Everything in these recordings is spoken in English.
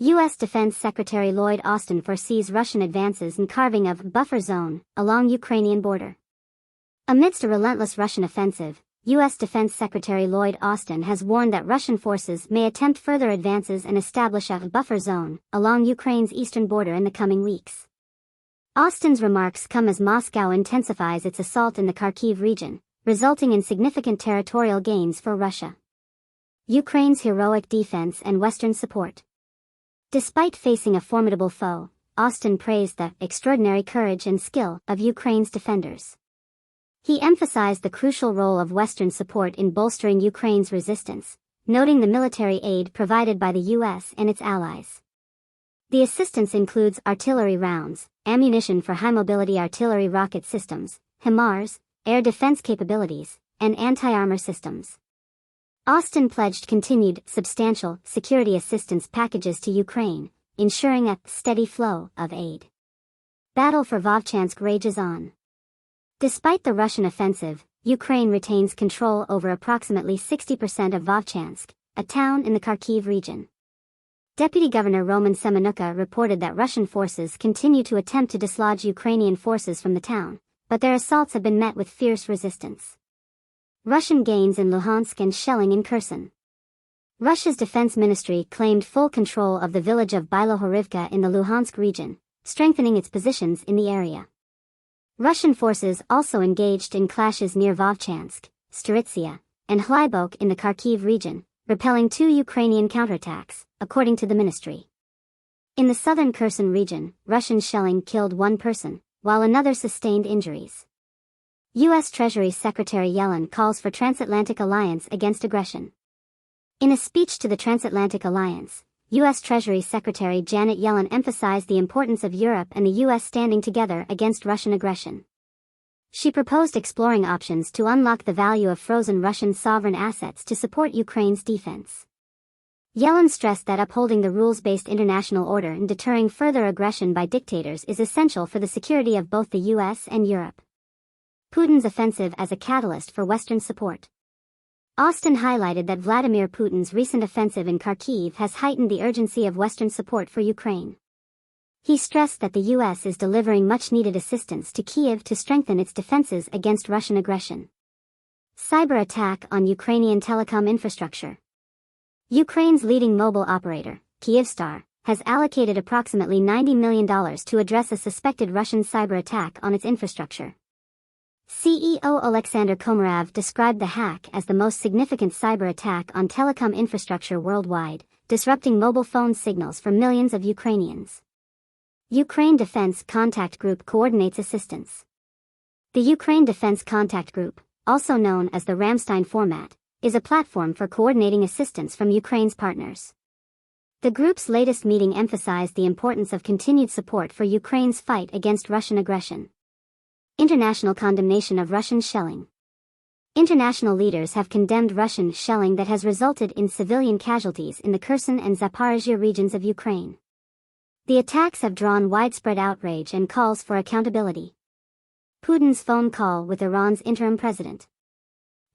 U.S. Defense Secretary Lloyd foresees Russian advances and carving of buffer zone along Ukrainian border. Amidst a relentless Russian offensive, U.S. Defense Secretary Lloyd has warned that Russian forces may attempt further advances and establish a buffer zone along Ukraine's eastern border in the coming weeks. Austin's remarks come as Moscow intensifies its assault in the Kharkiv region, resulting in significant territorial gains for Russia. Ukraine's heroic defense and Western support. Despite facing a formidable foe, Austin praised the extraordinary courage and skill of Ukraine's defenders. He emphasized the crucial role of Western support in bolstering Ukraine's resistance, noting the military aid provided by the U.S. and its allies. The assistance includes artillery rounds, ammunition for high-mobility artillery rocket systems, HIMARS, air defense capabilities, and anti-armor systems. Austin pledged continued, substantial security assistance packages to Ukraine, ensuring a steady flow of aid. Battle for Vovchansk rages on. Despite the Russian offensive, Ukraine retains control over approximately 60% of Vovchansk, a town in the Kharkiv region. Deputy Governor Roman Semenukha reported that Russian forces continue to attempt to dislodge Ukrainian forces from the town, but their assaults have been met with fierce resistance. Russian gains in Luhansk and shelling in Kherson. Russia's defense ministry claimed full control of the village of Bilohorivka in the Luhansk region, strengthening its positions in the area. Russian forces also engaged in clashes near Vovchansk, Staritsia, and Hlybok in the Kharkiv region, repelling 2 Ukrainian counterattacks, according to the ministry. In the southern Kherson region, Russian shelling killed 1 person, while another sustained injuries. U.S. Treasury Secretary Yellen calls for Transatlantic alliance against aggression. In a speech to the Transatlantic Alliance, U.S. Treasury Secretary Janet Yellen emphasized the importance of Europe and the U.S. standing together against Russian aggression. She proposed exploring options to unlock the value of frozen Russian sovereign assets to support Ukraine's defense. Yellen stressed that upholding the rules-based international order and deterring further aggression by dictators is essential for the security of both the U.S. and Europe. Putin's offensive as a catalyst for Western support. Austin highlighted that Vladimir Putin's recent offensive in Kharkiv has heightened the urgency of Western support for Ukraine. He stressed that the U.S. is delivering much-needed assistance to Kyiv to strengthen its defenses against Russian aggression. Cyber attack on Ukrainian telecom infrastructure. Ukraine's leading mobile operator, Kyivstar, has allocated approximately $90 million to address a suspected Russian cyber attack on its infrastructure. CEO Alexander Komarov described the hack as the most significant cyber attack on telecom infrastructure worldwide, disrupting mobile phone signals for millions of Ukrainians. Ukraine Defense Contact Group coordinates assistance. The Ukraine Defense Contact Group, also known as the Ramstein format, is a platform for coordinating assistance from Ukraine's partners. The group's latest meeting emphasized the importance of continued support for Ukraine's fight against Russian aggression. International condemnation of Russian shelling. International leaders have condemned Russian shelling that has resulted in civilian casualties in the Kherson and Zaporizhzhia regions of Ukraine. The attacks have drawn widespread outrage and calls for accountability. Putin's phone call with Iran's interim president.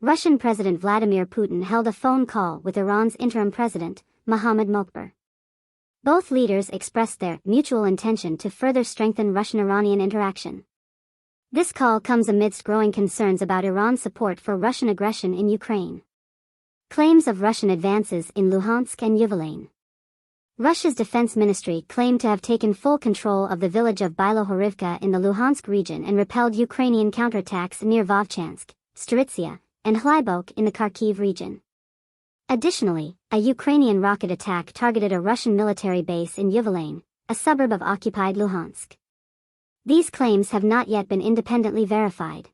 Russian President Vladimir Putin held a phone call with Iran's interim president, Mohammad Mokhbar. Both leaders expressed their mutual intention to further strengthen Russian-Iranian interaction. This call comes amidst growing concerns about Iran's support for Russian aggression in Ukraine. Claims of Russian advances in Luhansk and Yellen. Russia's defense ministry claimed to have taken full control of the village of Bilohorivka in the Luhansk region and repelled Ukrainian counterattacks near Vovchansk, Staritsia, and Hlybok in the Kharkiv region. Additionally, a Ukrainian rocket attack targeted a Russian military base in Yellen, a suburb of occupied Luhansk. These claims have not yet been independently verified.